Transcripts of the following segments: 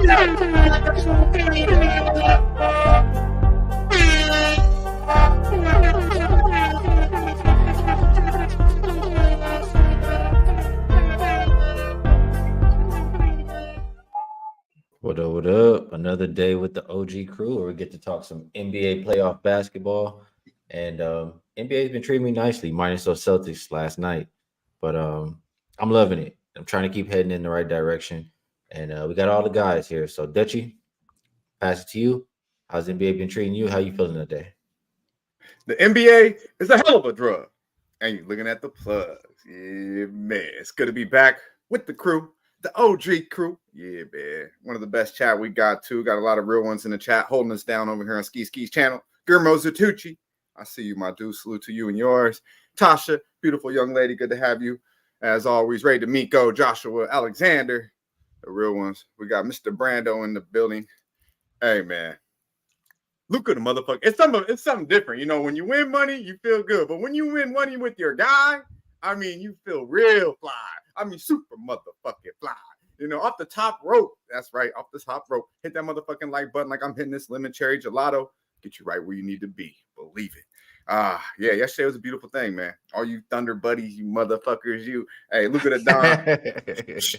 What up, what up? Another day with the OG crew where we get to talk some NBA playoff basketball. And NBA's been treating me nicely, minus those Celtics last night. But I'm loving it. I'm trying to keep heading in the right direction. And we got all the guys here. So Dutchy, pass it to you. How's NBA been treating you? How you feeling today? The NBA is a hell of a drug. And you're looking at the plugs. Yeah, man. It's good to be back with the crew. The OG crew. Yeah, man. One of the best chat we got, too. Got a lot of real ones in the chat holding us down over here on Skee's channel. Guillermo Zatucci. I see you, my dude. Salute to you and yours. Tasha, beautiful young lady. Good to have you. As always, Ray D'Amico, Joshua, Alexander. The real ones. We got Mr. Brando in the building. Hey, man. Luka the motherfucker. It's something different. You know, when you win money, you feel good. But when you win money with your guy, I mean, you feel real fly. I mean, super motherfucking fly. You know, off the top rope. That's right, off the top rope. Hit that motherfucking like button like I'm hitting this lemon cherry gelato. Get you right where you need to be. Believe it. Yeah, yesterday was a beautiful thing, man. All you Thunder buddies, you motherfuckers, you. Hey, Luka the Don.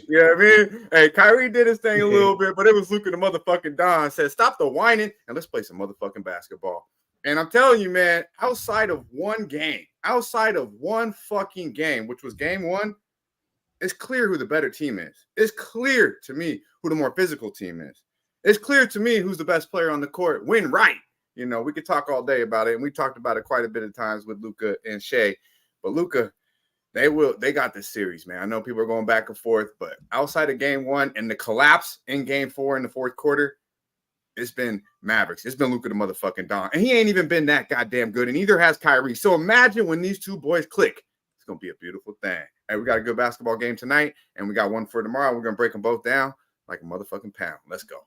You know what I mean? Hey, Kyrie did his thing a little bit, but it was Luka the motherfucking Don. Said, stop the whining and let's play some motherfucking basketball. And I'm telling you, man, outside of one fucking game, which was game one, it's clear who the better team is. It's clear to me who the more physical team is. It's clear to me who's the best player on the court. Win right. You know, we could talk all day about it, and we talked about it quite a bit of times with Luka and Shea. But Luka, they got this series, man. I know people are going back and forth, but outside of game one and the collapse in game four in the fourth quarter, it's been Mavericks. It's been Luka the motherfucking Don. And he ain't even been that goddamn good, and neither has Kyrie. So imagine when these two boys click. It's going to be a beautiful thing. Hey, we got a good basketball game tonight, and we got one for tomorrow. We're going to break them both down like a motherfucking pound. Let's go.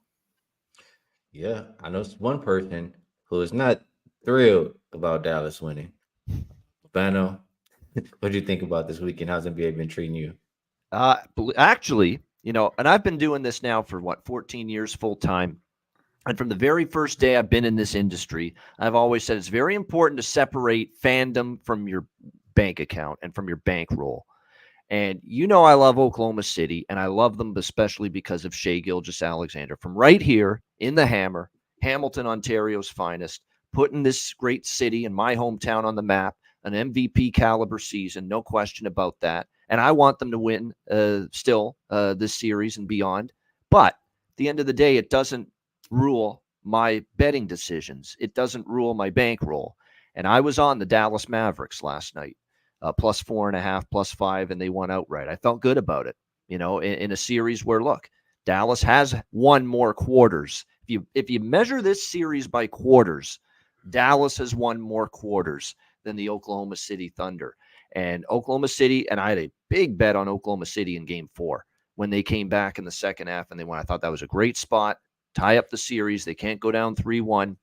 Yeah, I know one person who is not thrilled about Dallas winning. Bano, what do you think about this weekend? How's NBA been treating you? Actually, you know, and I've been doing this now for 14 years full time. And from the very first day I've been in this industry, I've always said it's very important to separate fandom from your bank account and from your bankroll. And you know I love Oklahoma City, and I love them especially because of Shea Gilgeous-Alexander. From right here in the Hammer, Hamilton, Ontario's finest, putting this great city and my hometown on the map, an MVP caliber season, no question about that. And I want them to win still this series and beyond. But at the end of the day, it doesn't rule my betting decisions. It doesn't rule my bankroll. And I was on the Dallas Mavericks last night, plus 4.5, plus 5, and they won outright. I felt good about it, you know, in a series where, look, Dallas has won more quarters. If you measure this series by quarters, Dallas has won more quarters than the Oklahoma City Thunder. And Oklahoma City, and I had a big bet on Oklahoma City in game 4 when they came back in the second half and they won. I thought that was a great spot, tie up the series. They can't go down 3-1.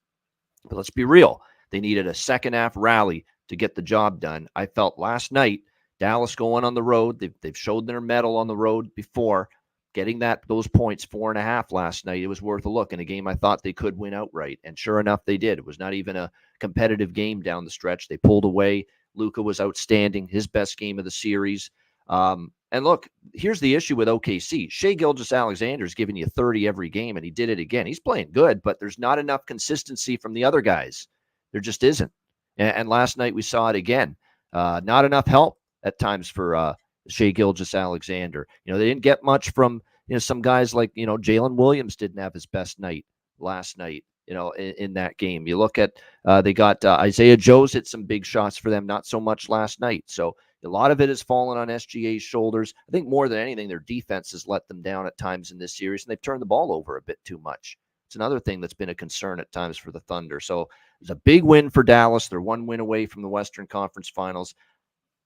But let's be real. They needed a second half rally to get the job done. I felt last night, Dallas going on the road, they've showed their mettle on the road before. Getting those points, 4.5 last night, it was worth a look in a game I thought they could win outright. And sure enough, they did. It was not even a competitive game down the stretch. They pulled away. Luka was outstanding, his best game of the series. And look, here's the issue with OKC. Shea Gilgeous-Alexander is giving you 30 every game, and he did it again. He's playing good, but there's not enough consistency from the other guys. There just isn't. And last night we saw it again. Not enough help at times for Shea Gilgeous-Alexander. You know, they didn't get much from, you know, some guys like, you know, Jalen Williams didn't have his best night last night, you know, in that game. You look at, they got Isaiah Joe's hit some big shots for them, not so much last night. So a lot of it has fallen on SGA's shoulders. I think more than anything, their defense has let them down at times in this series, and they've turned the ball over a bit too much. It's another thing that's been a concern at times for the Thunder. So it's a big win for Dallas. They're one win away from the Western Conference Finals.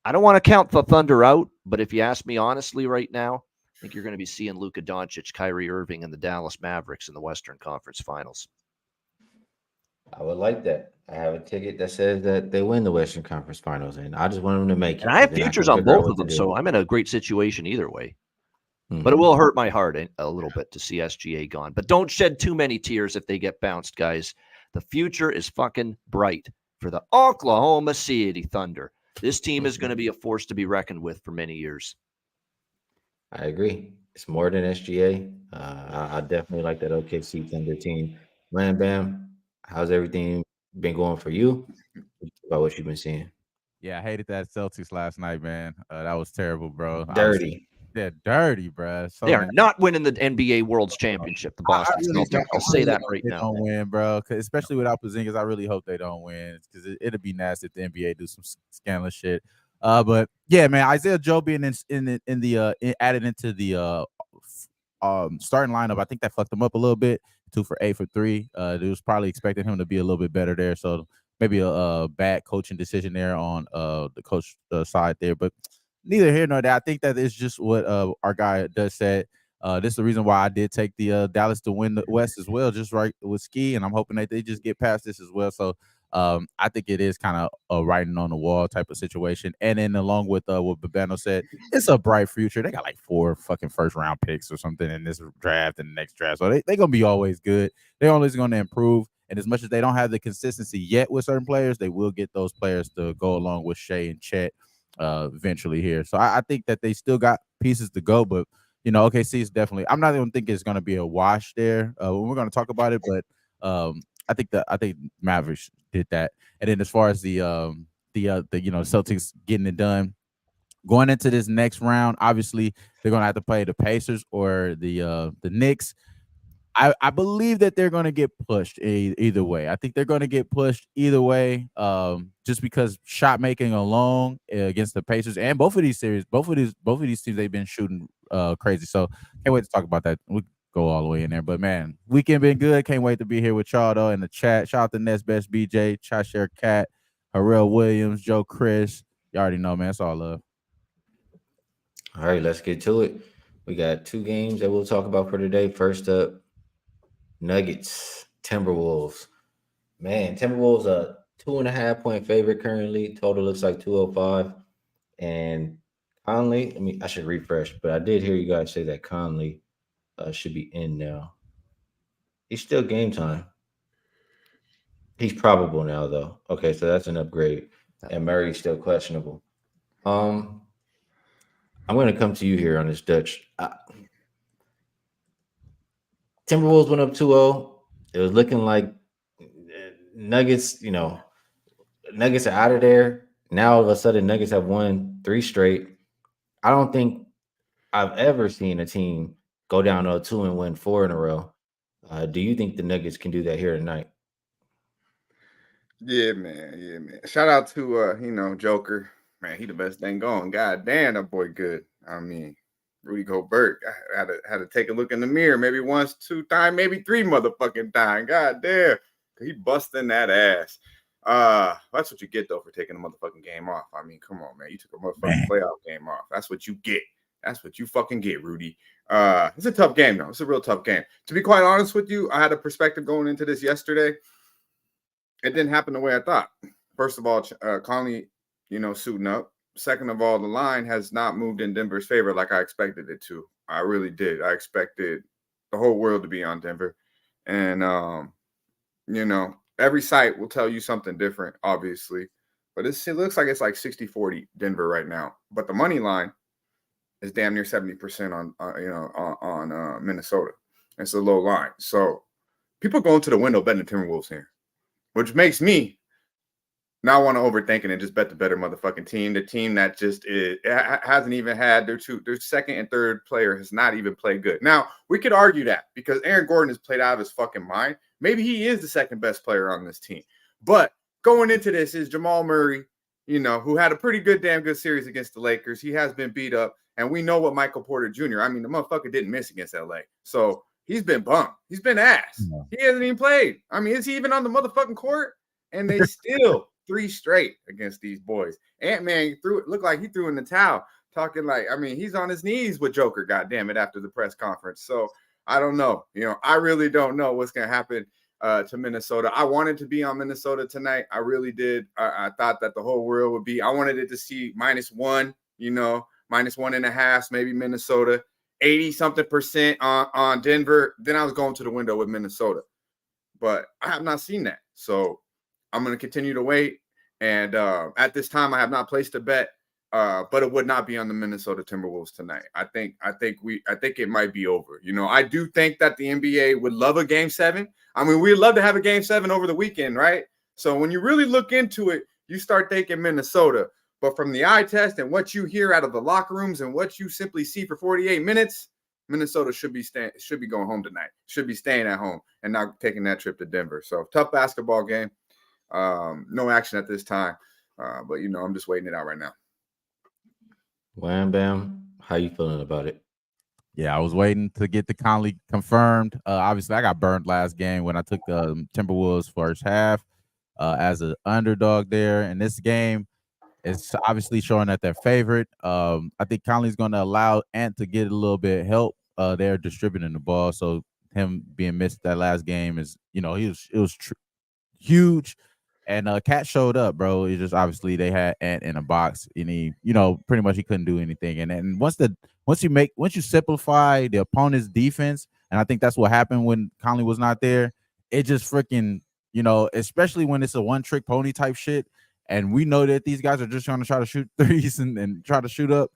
I don't want to count the Thunder out, but if you ask me honestly right now, I think you're going to be seeing Luka Doncic, Kyrie Irving, and the Dallas Mavericks in the Western Conference Finals. I would like that. I have a ticket that says that they win the Western Conference Finals, and I just want them to make it. And I have futures on both of them, so I'm in a great situation either way. But it will hurt my heart a little bit to see SGA gone. But don't shed too many tears if they get bounced, guys. The future is fucking bright for the Oklahoma City Thunder. This team is going to be a force to be reckoned with for many years. I agree. It's more than SGA. I definitely like that OKC Thunder team. Ram Bam, how's everything been going for you? About what you've been seeing? Yeah, I hated that Celtics last night, man. That was terrible, bro. Dirty. They're dirty, bro. So they are not winning the NBA World's Championship, the Boston Celtics. I'll say that right now. They don't win, bro. Especially without Porzingis, I really hope they don't win because it'd be nasty if the NBA do some scandalous shit. But yeah, man, Isaiah Joe being added into the starting lineup, I think that fucked him up a little bit. 2 for 8 for 3. They was probably expecting him to be a little bit better there. So maybe a bad coaching decision there on the coach side there, but neither here nor there. I think that is just what our guy does said. This is the reason why I did take the Dallas to win the West as well, just right with Skee, and I'm hoping that they just get past this as well. So I think it is kind of a writing on the wall type of situation. And then along with what Babano said, it's a bright future. They got like 4 fucking first round picks or something in this draft and the next draft. So they're going to be always good. They're always going to improve. And as much as they don't have the consistency yet with certain players, they will get those players to go along with Shea and Chet eventually here. So I think that they still got pieces to go, but OKC is definitely. I'm not even thinking it's going to be a wash there when we're going to talk about it, but I think Mavericks did that. And then as far as the Celtics getting it done, going into this next round, obviously they're going to have to play the Pacers or the Knicks. I believe that they're going to get pushed either way. I think they're going to get pushed either way, just because shot making alone against the Pacers and both of these teams, they've been shooting crazy. So can't wait to talk about that. We go all the way in there, but man, weekend been good. Can't wait to be here with y'all though in the chat. Shout out to Nets Best BJ, Chashare Cat, Harrell Williams, Joe Chris. You already know, man. It's all love. All right, let's get to it. We got 2 games that we'll talk about for today. First up, Nuggets, Timberwolves. Man, Timberwolves a 2.5 point favorite currently. Total looks like 205. And Conley, I should refresh, but I did hear you guys say that Conley should be in now. He's still game time. He's probable now, though. Okay, so that's an upgrade. And Murray's still questionable. I'm going to come to you here on this, Dutch. Timberwolves went up 2-0. It was looking like Nuggets, Nuggets are out of there. Now all of a sudden Nuggets have won 3 straight. I don't think I've ever seen a team go down 0-2 and win 4 in a row. Do you think the Nuggets can do that here tonight? Yeah, man. Shout out to Joker. Man, he the best thing going. God damn, that boy good. I mean, Rudy Gobert. I had to take a look in the mirror, maybe once, 2 times, maybe 3 motherfucking times. God damn, he busting that ass. That's what you get though for taking a motherfucking game off. I mean, come on, man. You took a motherfucking playoff game off. That's what you get. That's what you fucking get, Rudy. It's a tough game though. It's a real tough game. To be quite honest with you, I had a perspective going into this yesterday. It didn't happen the way I thought. First of all, Conley, suiting up. Second of all, the line has not moved in Denver's favor like I expected it to. I really did. I expected the whole world to be on Denver. And, every site will tell you something different, obviously. But it looks like it's like 60-40 Denver right now. But the money line is damn near 70% on Minnesota. It's a low line. So people going to the window betting the Timberwolves here, which makes me not want to overthink it and just bet the better motherfucking team. The team that just hasn't even had their second and third player has not even played good. Now, we could argue that because Aaron Gordon has played out of his fucking mind. Maybe he is the second best player on this team. But going into this is Jamal Murray, who had a pretty damn good series against the Lakers. He has been beat up. And we know what Michael Porter Jr., I mean, the motherfucker didn't miss against LA. So he's been bummed. He's been ass. Yeah. He hasn't even played. I mean, is he even on the motherfucking court? And they still 3 straight against these boys. Ant-Man looked like he threw in the towel, talking like, I mean, he's on his knees with Joker, goddamn it, after the press conference. So I don't know. I really don't know what's going to happen to Minnesota. I wanted to be on Minnesota tonight. I really did. I thought that the whole world would be. I wanted it to see -1, -1.5, maybe Minnesota. 80-something% on Denver, then I was going to the window with Minnesota. But I have not seen that. So I'm going to continue to wait. And at this time, I have not placed a bet, but it would not be on the Minnesota Timberwolves tonight. I think it might be over. You know, I do think that the NBA would love a Game 7. I mean, we'd love to have a Game 7 over the weekend, right? So when you really look into it, you start thinking Minnesota. But from the eye test and what you hear out of the locker rooms and what you simply see for 48 minutes, Minnesota should be going home tonight. Should be staying at home and not taking that trip to Denver. So tough basketball game. No action at this time. But you know, I'm just waiting it out right now. Wham Bam, how you feeling about it? Yeah, I was waiting to get the Conley confirmed. Obviously, I got burned last game when I took the Timberwolves first half as an underdog there. And this game, it's obviously showing that they're favorite. I think Conley's going to allow Ant to get a little bit of help. They're distributing the ball, so him being missed that last game is, you know, it was huge. And Cat showed up, bro. It's just obviously they had Ant in a box, and he, you know, pretty much he couldn't do anything. And once you simplify the opponent's defense, and I think that's what happened when Conley was not there, it just freaking, you know, especially when it's a one-trick pony type shit, and we know that these guys are just trying to try to shoot threes and try to shoot up.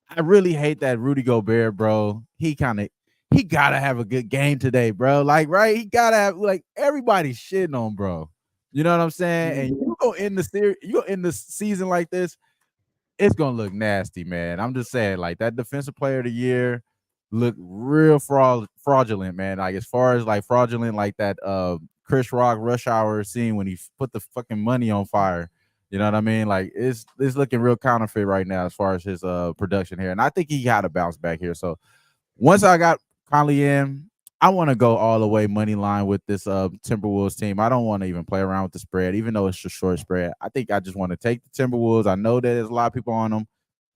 I really hate that Rudy Gobert, bro. He gotta have a good game today, bro. Like, right? He gotta have, like, everybody's shitting on, bro. You know what I'm saying? And you go in the series, you go in the season like this, it's gonna look nasty, man. I'm just saying, like, that defensive player of the year looked real fraudulent, man. Like, as far as like fraudulent, like that Chris Rock Rush Hour scene when he put the fucking money on fire. You know what I mean? Like, it's looking real counterfeit right now as far as his production here. And I think he got to bounce back here. So once I got Conley in, I want to go all the way money line with this Timberwolves team. I don't want to even play around with the spread, even though it's a short spread. I think I just want to take the Timberwolves. I know that there's a lot of people on them.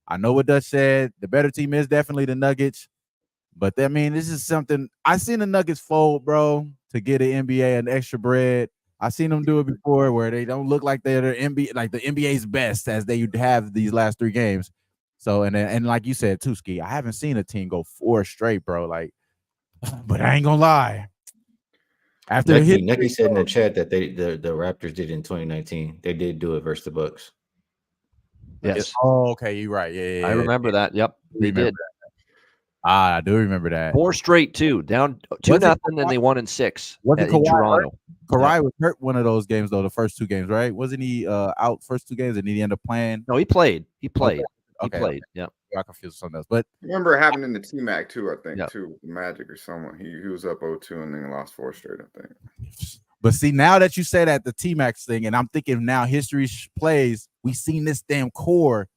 I know what Dutch said. The better team is definitely the Nuggets. But, I mean, this is something – I seen the Nuggets fold, bro, to get an NBA an extra bread. I seen them do it before where they don't look like they're the NBA, like the NBA's best as they have these last 3 games. So, and like you said, too, Skee, I haven't seen a team go 4 straight, bro. Like, but I ain't gonna lie. After Nucky said in the chat that the Raptors did in 2019. They did do it versus the Bucks. Yes. Oh, okay. You're right. Yeah. I remember that. Yep. They did. I do remember that. 4 straight, too. Down 2-0, and they won in 6 in Toronto. Kawhi was hurt one of those games, though, the first 2 games, right? Wasn't he out first 2 games and he ended up playing? No, he played. He played. Okay. He played. Yeah. I confused with something else. But I remember it happened in the T-Mac, too, I think, too. Magic or someone. He was up 0-2 and then lost 4 straight, I think. But see, now that you say that, the T-Max thing, and I'm thinking now history plays, we seen this damn core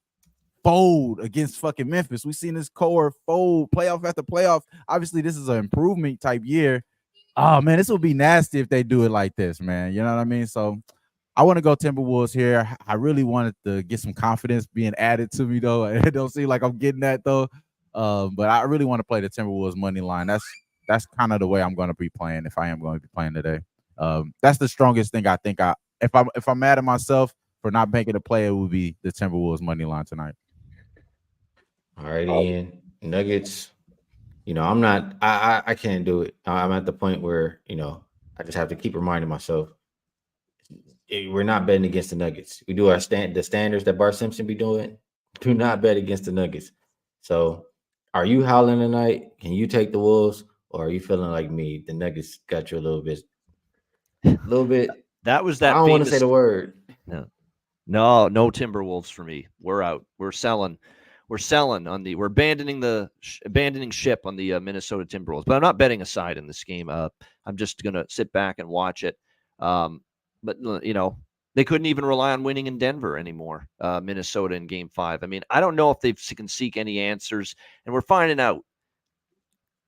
fold against fucking Memphis. We seen this core fold playoff after playoff. Obviously, this is an improvement type year. Oh, man, this will be nasty if they do it like this, man. You know what I mean? So I want to go Timberwolves here. I really wanted to get some confidence being added to me, though. It don't seem like I'm getting that, though. But I really want to play the Timberwolves money line. That's kind of the way I'm going to be playing if I am going to be playing today. That's the strongest thing I think. If I'm mad at myself for not making a play, it would be the Timberwolves money line tonight. All right, Ian. Nuggets. You know, I'm not. I can't do it. I'm at the point where, you know, I just have to keep reminding myself we're not betting against the Nuggets. We do our the standards that Bart Simpson be doing. Do not bet against the Nuggets. So, are you howling tonight? Can you take the Wolves, or are you feeling like me? The Nuggets got you a little bit. That was that. I don't want to say the word. No Timberwolves for me. We're out. We're selling. We're abandoning ship on the Minnesota Timberwolves. But I'm not betting a side in this game. I'm just gonna sit back and watch it. But you know, they couldn't even rely on winning in Denver anymore. Minnesota in Game 5. I mean, I don't know if they can seek any answers, and we're finding out.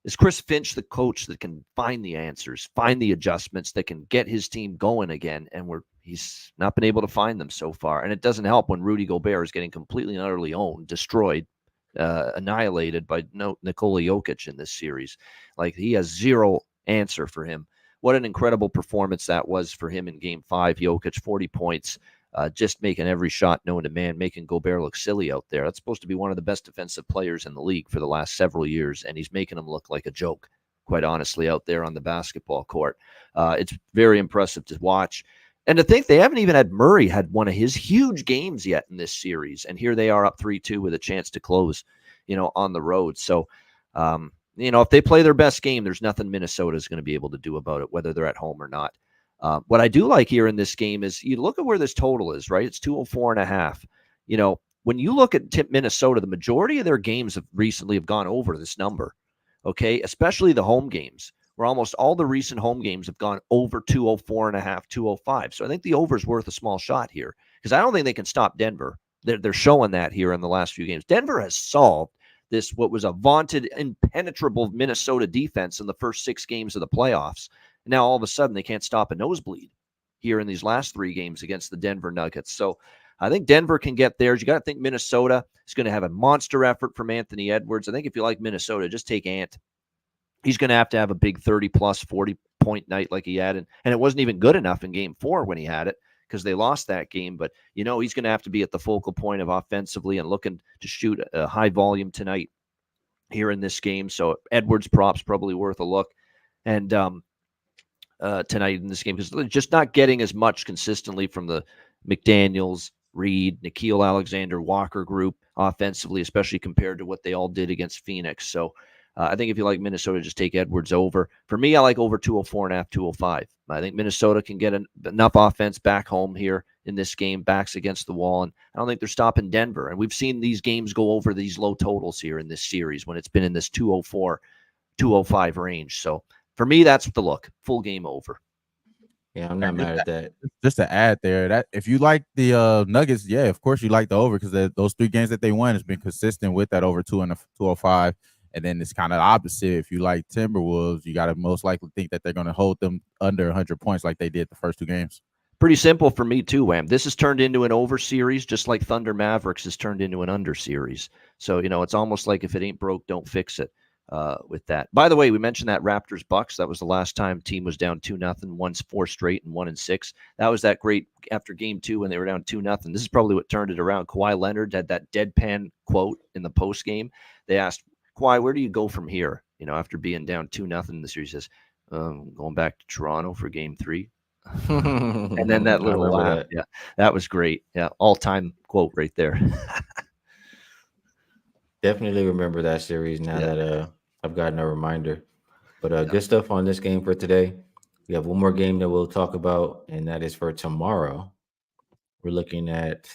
Is Chris Finch the coach that can find the answers, find the adjustments that can get his team going again? And he's not been able to find them so far. And it doesn't help when Rudy Gobert is getting completely and utterly owned, destroyed, annihilated by Nikola Jokic in this series. Like, he has zero answer for him. What an incredible performance that was for him in Game 5. Jokic, 40 points. just making every shot known to man, making Gobert look silly out there. That's supposed to be one of the best defensive players in the league for the last several years, and he's making him look like a joke, quite honestly, out there on the basketball court. It's very impressive to watch. And to think they haven't even had Murray had one of his huge games yet in this series, and here they are up 3-2 with a chance to close, on the road. So, if they play their best game, there's nothing Minnesota is going to be able to do about it, whether they're at home or not. What I do like here in this game is you look at where this total is, right? It's 204.5. When you look at Minnesota, the majority of their games recently have gone over this number, okay? Especially the home games, where almost all the recent home games have gone over 204.5, 205. So I think the over is worth a small shot here because I don't think they can stop Denver. They're showing that here in the last few games. Denver has solved this, what was a vaunted, impenetrable Minnesota defense in the first 6 games of the playoffs. Now, all of a sudden, they can't stop a nosebleed here in these last 3 games against the Denver Nuggets. So I think Denver can get theirs. You got to think Minnesota is going to have a monster effort from Anthony Edwards. I think if you like Minnesota, just take Ant. He's going to have a big 30-plus, 40-point night like he had. And it wasn't even good enough in Game 4 when he had it because they lost that game. But, he's going to have to be at the focal point of offensively and looking to shoot a high volume tonight here in this game. So Edwards props probably worth a look. And tonight in this game because they're just not getting as much consistently from the McDaniels, Reed, Nickeil Alexander-Walker group offensively, especially compared to what they all did against Phoenix. So I think if you like Minnesota, just take Edwards over. For me, I like over 204.5, 205. I think Minnesota can get enough offense back home here in this game, backs against the wall, and I don't think they're stopping Denver. And we've seen these games go over these low totals here in this series when it's been in this 204, 205 range. So for me, that's the look. Full game over. Yeah, I'm not mad at that. Just to add there, that if you like the Nuggets, yeah, of course you like the over because those 3 games that they won has been consistent with that over 205. And then it's kind of opposite. If you like Timberwolves, you got to most likely think that they're going to hold them under 100 points like they did the first 2 games. Pretty simple for me too, Wham. This has turned into an over series, just like Thunder Mavericks has turned into an under series. So, it's almost like if it ain't broke, don't fix it. With that. By the way, we mentioned that Raptors Bucks. That was the last time team was down 2-0, won 4 straight and 1-6. That was that great after Game 2 when they were down 2-0. This is probably what turned it around. Kawhi Leonard had that deadpan quote in the post game. They asked Kawhi, "Where do you go from here?" After being down 2-0 in the series, he says, "Going back to Toronto for Game 3." And then that little laugh. That. Yeah, that was great. Yeah, all-time quote right there. Definitely remember that series now that I've gotten a reminder. But good stuff on this game for today. We have one more game that we'll talk about, and that is for tomorrow. We're looking at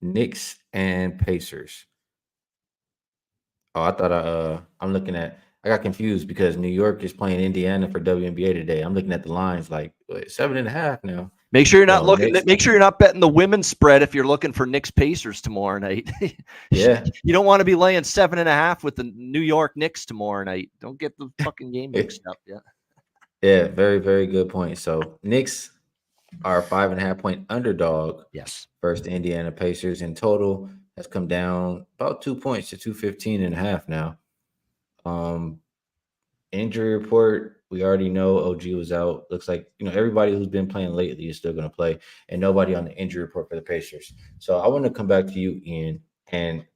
Knicks and Pacers. Oh, I thought I got confused because New York is playing Indiana for WNBA today. I'm looking at the lines like 7.5 now. Make sure you're not looking. Make sure you're not betting the women's spread if you're looking for Knicks Pacers tomorrow night. Yeah, you don't want to be laying 7.5 with the New York Knicks tomorrow night. Don't get the fucking game mixed up. Yeah. Yeah, very, very good point. So Knicks are a 5.5-point underdog. Yes. Versus the Indiana Pacers. In total has come down about 2 points to 215.5 now. Injury report, we already know OG was out. Looks like, everybody who's been playing lately is still going to play, and nobody on the injury report for the Pacers. So I want to come back to you, Ian. And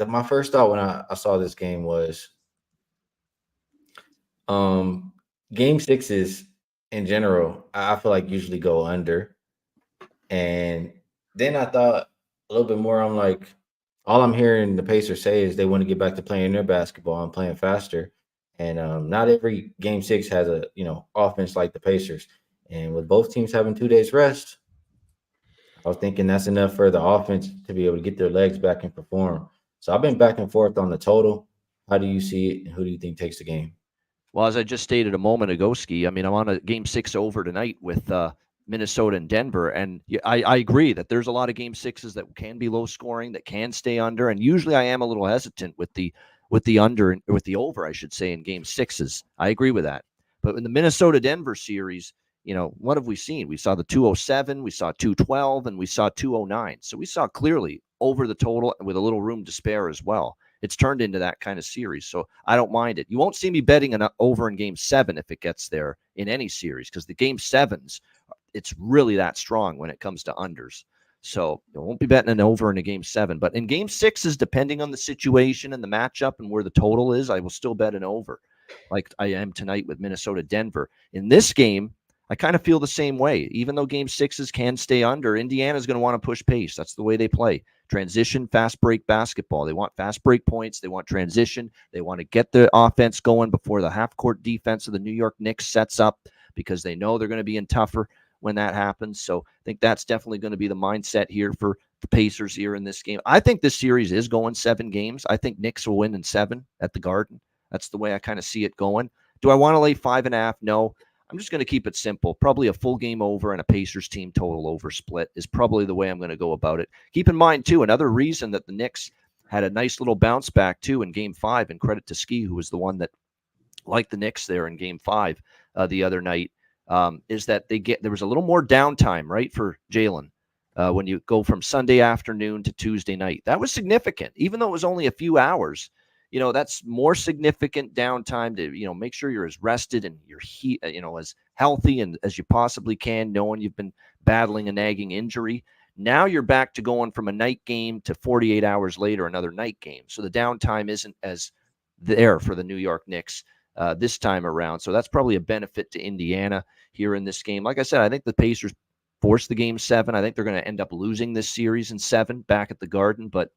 my first thought when I saw this game was game 6s in general, I feel like usually go under. And then I thought a little bit more. I'm like, all I'm hearing the Pacers say is they want to get back to playing their basketball and playing faster. And not every game 6 has a offense like the Pacers. And with both teams having 2 days rest, I was thinking that's enough for the offense to be able to get their legs back and perform. So I've been back and forth on the total. How do you see it, and who do you think takes the game? Well, as I just stated a moment ago, Skee, I'm on a game 6 over tonight with Minnesota and Denver, and I agree that there's a lot of game 6s that can be low scoring, that can stay under, and usually I am a little hesitant with the under, with the over, I should say, in game 6s. I agree with that. But in the Minnesota-Denver series, what have we seen? We saw the 207, we saw 212, and we saw 209. So we saw clearly over the total with a little room to spare as well. It's turned into that kind of series, so I don't mind it. You won't see me betting an over in game 7 if it gets there in any series, because the game 7s, it's really that strong when it comes to unders. So I won't be betting an over in a game 7. But in game 6, depending on the situation and the matchup and where the total is, I will still bet an over, like I am tonight with Minnesota Denver. In this game, I kind of feel the same way. Even though game 6s can stay under, Indiana's going to want to push pace. That's the way they play. Transition, fast break basketball. They want fast break points. They want transition. They want to get the offense going before the half-court defense of the New York Knicks sets up, because they know they're going to be in tougher when that happens. So I think that's definitely going to be the mindset here for the Pacers here in this game. I think this series is going 7 games. I think Knicks will win in 7 at the Garden. That's the way I kind of see it going. Do I want to lay 5.5? No. I'm just going to keep it simple. Probably a full game over and a Pacers team total over split is probably the way I'm going to go about it. Keep in mind, too, another reason that the Knicks had a nice little bounce back, too, in game 5, and credit to Skee, who was the one that liked the Knicks there in game 5 the other night, is that there was a little more downtime, right, for Jalen when you go from Sunday afternoon to Tuesday night. That was significant, even though it was only a few hours. That's more significant downtime to, make sure you're as rested and you're as healthy and as you possibly can, knowing you've been battling a nagging injury. Now you're back to going from a night game to 48 hours later, another night game. So the downtime isn't as there for the New York Knicks this time around. So that's probably a benefit to Indiana here in this game. Like I said, I think the Pacers force the game 7. I think they're going to end up losing this series in 7 back at the Garden, but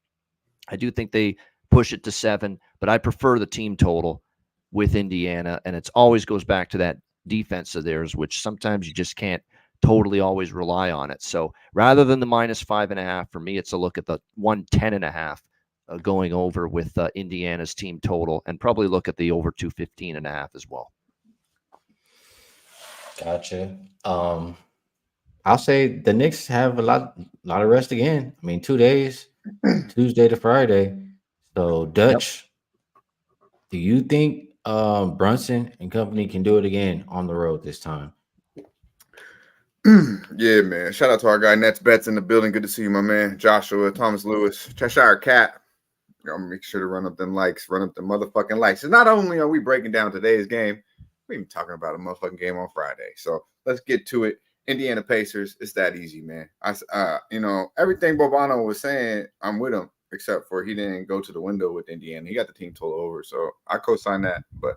I do think they push it to 7, but I prefer the team total with Indiana, and it always goes back to that defense of theirs, which sometimes you just can't totally always rely on it. So rather than the -5.5, for me, it's a look at the 110.5 going over with Indiana's team total, and probably look at the over 215.5 as well. Gotcha. I'll say the Knicks have a lot of rest again. I mean, 2 days, Tuesday to Friday. So Dutch, do you think Brunson and company can do it again on the road this time? Yeah, man. Shout out to our guy Nets Bets in the building. Good to see you, my man. Joshua, Thomas Lewis, Cheshire Cat. Y'all make sure to run up them likes, run up the motherfucking likes. And not only are we breaking down today's game, we're even talking about a motherfucking game on Friday. So let's get to it. Indiana Pacers, it's that easy, man. Everything Bobano was saying, I'm with him, except for he didn't go to the window with Indiana. He got the team total over, so I co-sign that. But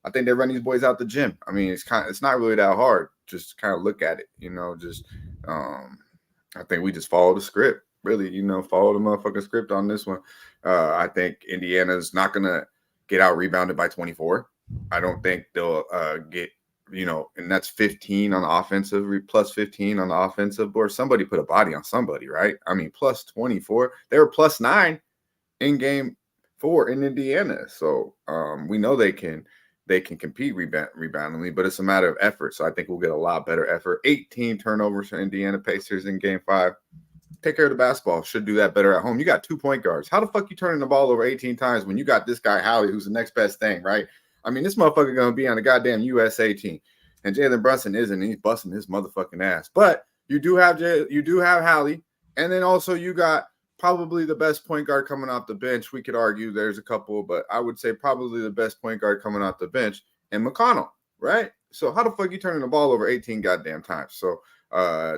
I think they run these boys out the gym. I mean, it's not really that hard. Just kind of look at it, I think we just follow the script. Really, follow the motherfucking script on this one. I think Indiana's not gonna get out rebounded by 24. I don't think they'll get. And that's 15 on the offensive, plus 15 on the offensive board. Somebody put a body on somebody, right? I mean, plus 24. They were plus 9 in game 4 in Indiana. So we know they can compete reboundingly, but it's a matter of effort. So I think we'll get a lot better effort. 18 turnovers for Indiana Pacers in game 5. Take care of the basketball. Should do that better at home. You got 2 point guards. How the fuck you turning the ball over 18 times when you got this guy, Howie, who's the next best thing, right? I mean, this motherfucker going to be on the goddamn USA team. And Jalen Brunson isn't. He's busting his motherfucking ass. But you do have Hallie. And then also you got probably the best point guard coming off the bench. We could argue there's a couple, but I would say probably the best point guard coming off the bench and McConnell, right? So how the fuck you turning the ball over 18 goddamn times? So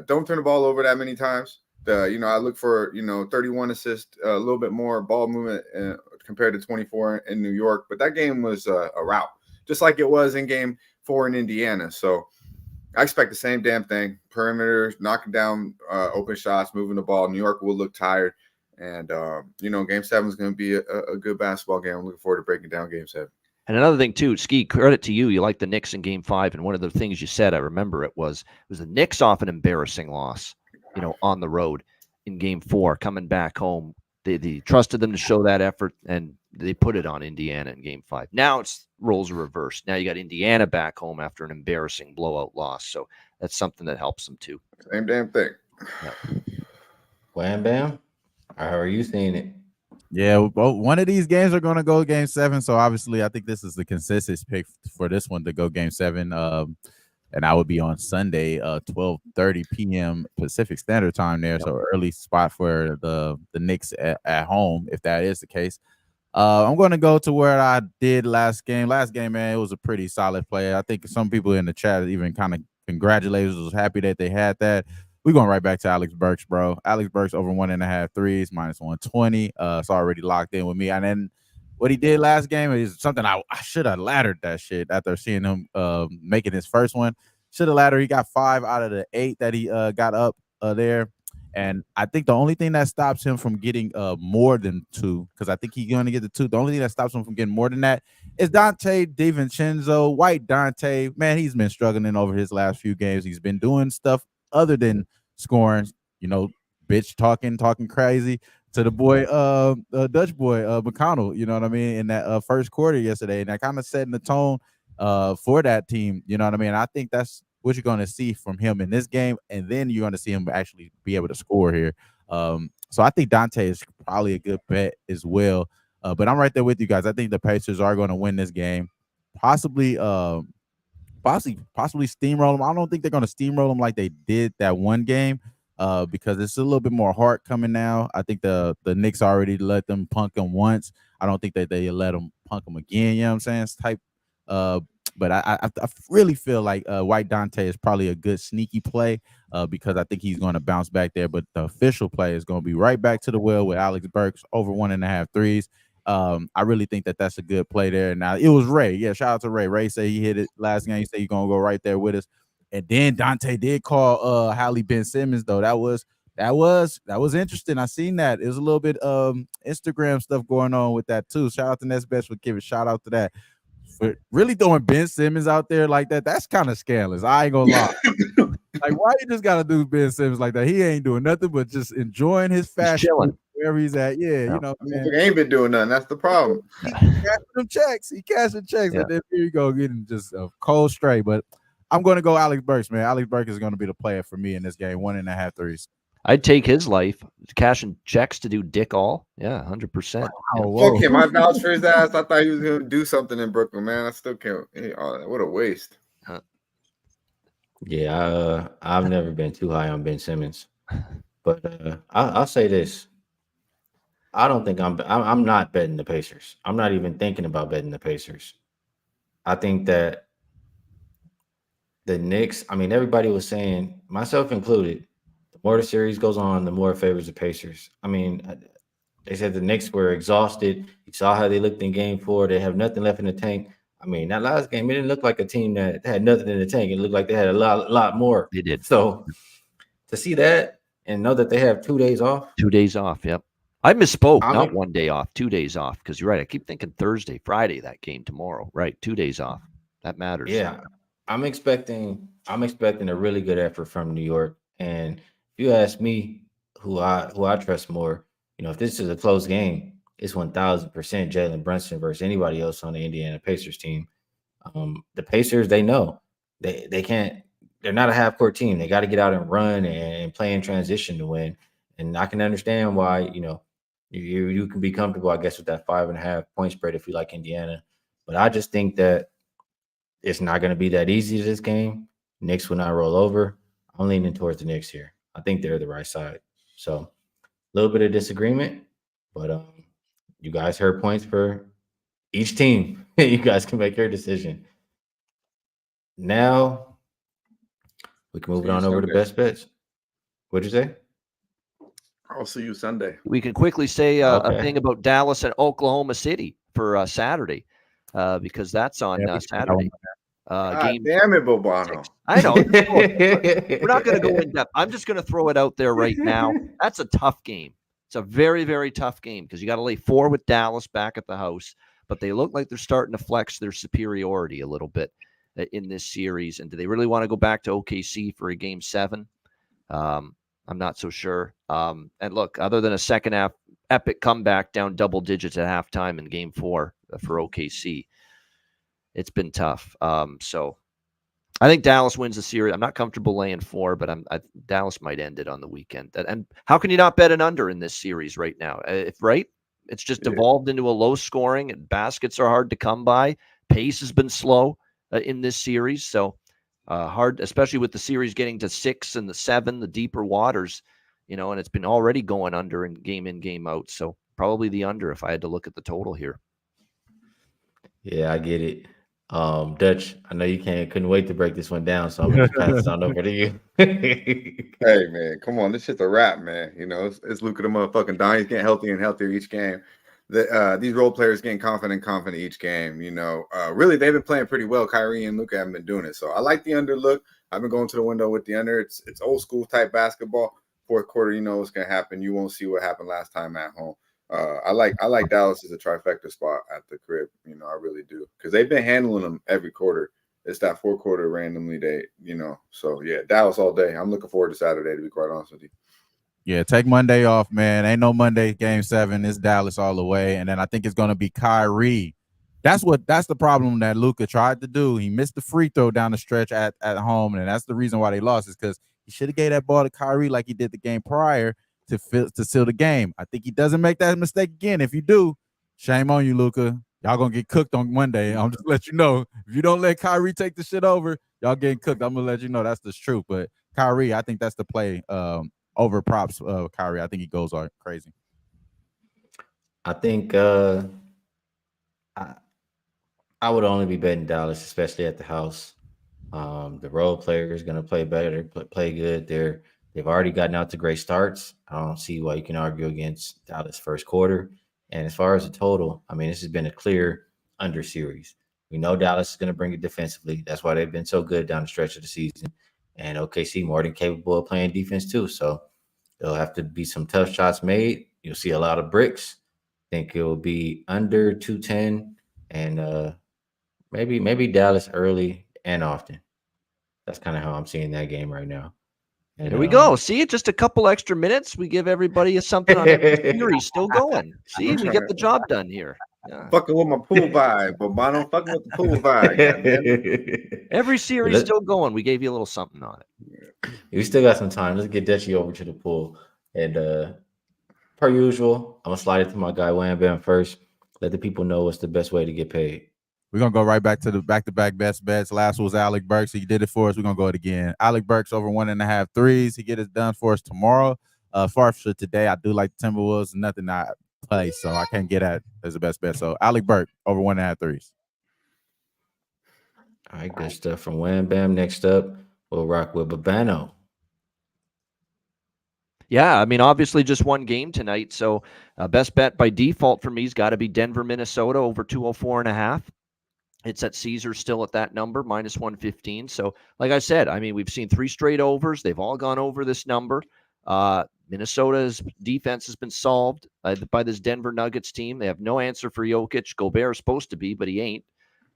don't turn the ball over that many times. I look for, 31 assists, a little bit more ball movement compared to 24 in New York. But that game was a rout, just like it was in game 4 in Indiana. So I expect the same damn thing. Perimeter, knocking down open shots, moving the ball. New York will look tired. And, game 7 is going to be a good basketball game. I'm looking forward to breaking down game 7. And another thing, too, Skee, credit to you. You like the Knicks in game 5. And one of the things you said, I remember it was the Knicks off an embarrassing loss, on the road in game 4, coming back home. They trusted them to show that effort, and they put it on Indiana in game 5. Now roles are reversed. Now you got Indiana back home after an embarrassing blowout loss. So that's something that helps them, too. Same damn thing. Yeah. Wham Bam, how are you seeing it? Yeah, well, one of these games are going to go game 7. So obviously, I think this is the consensus pick for this one to go game 7. And I would be on Sunday, 12:30 p.m. Pacific Standard Time there. Yep. So early spot for the Knicks at home, if that is the case. I'm going to go to where I did last game. Last game, man, it was a pretty solid play. I think some people in the chat even kind of Congratulations. Was happy that they had that. We're going right back to Alex Burks, bro. Alex Burks over 1.5 threes, minus 120. It's already locked in with me. And then what he did last game is something I should have laddered that shit after seeing him making his first one. Should have laddered. He got 5 out of the 8 that he got up there. And I think the only thing that stops him from getting more than 2, because I think he's going to get the 2. The only thing that stops him from getting more than that is Dante DiVincenzo. White Dante, man, he's been struggling over his last few games. He's been doing stuff other than scoring, bitch talking crazy to the boy, Dutch boy, McConnell, you know what I mean, in that first quarter yesterday. And that kind of setting the tone for that team, you know what I mean? I think that's what you're going to see from him in this game, and then you're going to see him actually be able to score here. So I think Dante is probably a good bet as well. But I'm right there with you guys. I think the Pacers are going to win this game, possibly steamroll them. I don't think they're going to steamroll them like they did that one game, because it's a little bit more heart coming now. I think the Knicks already let them punk them once. I don't think that they let them punk them again. You know what I'm saying? It's type. But I really feel like White Dante is probably a good sneaky play because I think he's going to bounce back there. But the official play is going to be right back to the well with Alex Burks over 1.5 threes. I really think that that's a good play there. Now it was Ray. Yeah, shout out to Ray. Ray said he hit it last game. He said he's gonna go right there with us. And then Dante did call Hallie Ben Simmons though. That was interesting. I seen that. It was a little bit Instagram stuff going on with that too. Shout out to Nets Best for giving shout out to that. For really throwing Ben Simmons out there like that, that's kind of scandalous. I ain't gonna lie. Like, why you just gotta do Ben Simmons like that? He ain't doing nothing but just enjoying his fashion wherever he's at. Yeah, you know, man. He ain't been doing nothing. That's the problem. He cashing checks. Yeah. And then here you go, getting just a cold straight. But I'm going to go Alex Burks, man. Alex Burks is going to be the player for me in this game. 1.5 threes. I'd take his life, cashing checks to do dick all. Yeah, 100%. Wow, fuck him. I vouch for his ass. I thought he was going to do something in Brooklyn, man. I still can't. What a waste. Yeah, I've never been too high on Ben Simmons, but I'll say this: I don't think I'm not betting the Pacers. I'm not even thinking about betting the Pacers. I think that the Knicks. I mean, everybody was saying, myself included, the more the series goes on, the more it favors the Pacers. I mean, they said the Knicks were exhausted. You saw how they looked in Game 4. They have nothing left in the tank. I mean, that last game, it didn't look like a team that had nothing in the tank. It looked like they had a lot more. They did. So to see that and know that they have 2 days off. 2 days off, yep. I misspoke, not 1 day off, 2 days off, because you're right. I keep thinking Thursday, Friday, that game tomorrow. Right, 2 days off. That matters. Yeah, I'm expecting a really good effort from New York. And if you ask me who I trust more, if this is a close game, it's 1,000% Jalen Brunson versus anybody else on the Indiana Pacers team. The Pacers, they know they can't. They're not a half-court team. They got to get out and run and play in transition to win. And I can understand why you can be comfortable, I guess, with that 5.5 point spread if you like Indiana. But I just think that it's not going to be that easy this game. Knicks will not roll over. I'm leaning towards the Knicks here. I think they're the right side. So a little bit of disagreement, but you guys heard points for each team. You guys can make your decision. Now we can move on over to best bets. What'd you say? I'll see you Sunday. We can quickly say a thing about Dallas and Oklahoma City for Saturday, because that's on Saturday. Game damn it, Bobano. I know. We're not going to go in depth. I'm just going to throw it out there right now. That's a tough game. It's a very, very tough game because you got to lay 4 with Dallas back at the house, but they look like they're starting to flex their superiority a little bit in this series. And do they really want to go back to OKC for a Game 7? I'm not so sure. And look, other than a second half epic comeback down double digits at halftime in Game 4 for OKC, it's been tough. So I think Dallas wins the series. I'm not comfortable laying 4, but Dallas might end it on the weekend. And how can you not bet an under in this series right now? It's just evolved into a low scoring, and baskets are hard to come by. Pace has been slow in this series, so hard, especially with the series getting to 6 and the 7, the deeper waters, and it's been already going under in, game out. So probably the under if I had to look at the total here. Yeah, I get it. Dutch, I know you couldn't wait to break this one down, so I'm gonna just pass this on over to you. Hey man, come on, this shit's a wrap, man. You know, it's Luka the motherfucking Don. He's getting healthier and healthier each game. These role players getting confident each game. You know, really they've been playing pretty well. Kyrie and Luka haven't been doing it, so I like the under look. I've been going to the window with the under. It's old school type basketball. Fourth quarter, you know what's gonna happen. You won't see what happened last time at home. I like Dallas as a trifecta spot at the crib. You know, I really do, because they've been handling them every quarter. It's that fourth quarter randomly so yeah, Dallas all day. I'm looking forward to Saturday, to be quite honest with you. Yeah, take Monday off, man. Ain't no Monday game 7. It's Dallas all the way. And then I think it's gonna be Kyrie. That's the problem that Luka tried to do. He missed the free throw down the stretch at home, and that's the reason why they lost, is because he should have gave that ball to Kyrie like he did the game prior to seal the game. I think he doesn't make that mistake again. If you do, shame on you, Luka. Y'all gonna get cooked on Monday. I'm just let you know. If you don't let Kyrie take the shit over, y'all getting cooked. I'm gonna let you know that's the truth. But Kyrie, I think that's the play over props of Kyrie. I think he goes crazy. I think I would only be betting Dallas, especially at the house. The role player is going to play better, play good. They've already gotten out to great starts. I don't see why you can argue against Dallas first quarter. And as far as the total, I mean, this has been a clear under series. We know Dallas is going to bring it defensively. That's why they've been so good down the stretch of the season. And OKC more than capable of playing defense too. So there'll have to be some tough shots made. You'll see a lot of bricks. I think it will be under 210, and maybe Dallas early and often. That's kind of how I'm seeing that game right now. And, there we go. See, just a couple extra minutes. We give everybody something on every series still going. See, we get the job done here. Yeah. Fucking with my pool vibe, but I don't fucking with the pool vibe. Every series still going. We gave you a little something on it. We still got some time. Let's get Dutchie over to the pool. And per usual, I'm going to slide it to my guy Wham Bam first. Let the people know what's the best way to get paid. We're going to go right back to the back-to-back best bets. Last was Alec Burks. He did it for us. We're going to go it again. Alec Burks over 1.5 threes. He get it done for us tomorrow. For today, I do like the Timberwolves. Nothing I play, so I can't get at as the best bet. So Alec Burks over 1.5 threes. All right, good stuff from Wham Bam. Next up, we'll rock with Babano. Yeah, I mean, obviously just one game tonight. So best bet by default for me has got to be Denver, Minnesota over 204.5. It's at Caesars still at that number, minus 115. So like I said, I mean, we've seen 3 straight overs. They've all gone over this number. Minnesota's defense has been solved by this Denver Nuggets team. They have no answer for Jokic. Gobert is supposed to be, but he ain't.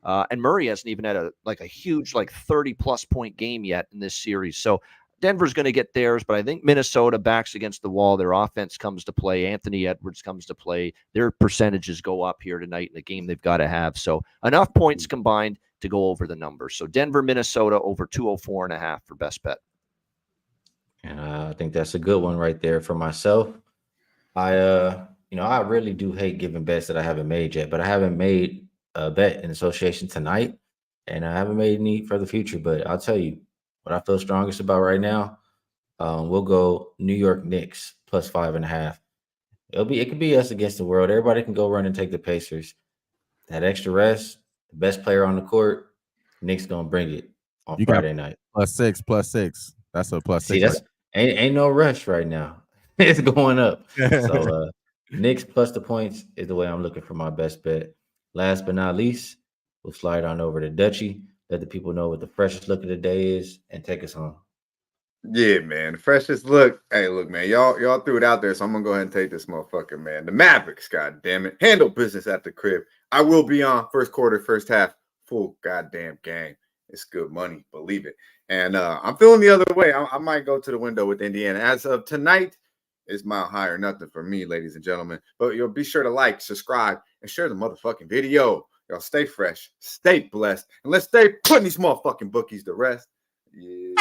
And Murray hasn't even had a huge 30-plus point game yet in this series. So Denver's going to get theirs, but I think Minnesota backs against the wall. Their offense comes to play. Anthony Edwards comes to play. Their percentages go up here tonight in the game they've got to have. So enough points combined to go over the number. So Denver, Minnesota over 204.5 for best bet. And I think that's a good one right there for myself. I really do hate giving bets that I haven't made yet, but I haven't made a bet in association tonight, and I haven't made any for the future. But I'll tell you what I feel strongest about right now. We'll go New York Knicks plus 5.5. It could be us against the world. Everybody can go run and take the Pacers. That extra rest, the best player on the court, Knicks gonna bring it on Friday night. +6. That's a +6. See, that's ain't no rush right now. It's going up. So Knicks plus the points is the way I'm looking for my best bet. Last but not least, we'll slide on over to Dutchie. Let the people know what the freshest look of the day is and take us home. Yeah, man. The freshest look. Hey, look, man. Y'all threw it out there, so I'm gonna go ahead and take this motherfucker, man. The Mavericks, god damn it. Handle business at the crib. I will be on first quarter, first half, full goddamn game. It's good money, believe it. And I'm feeling the other way. I might go to the window with Indiana. As of tonight, it's mile high or nothing for me, ladies and gentlemen. But you'll be sure to like, subscribe, and share the motherfucking video. Y'all stay fresh, stay blessed, and let's stay putting these motherfucking bookies to rest. Yeah.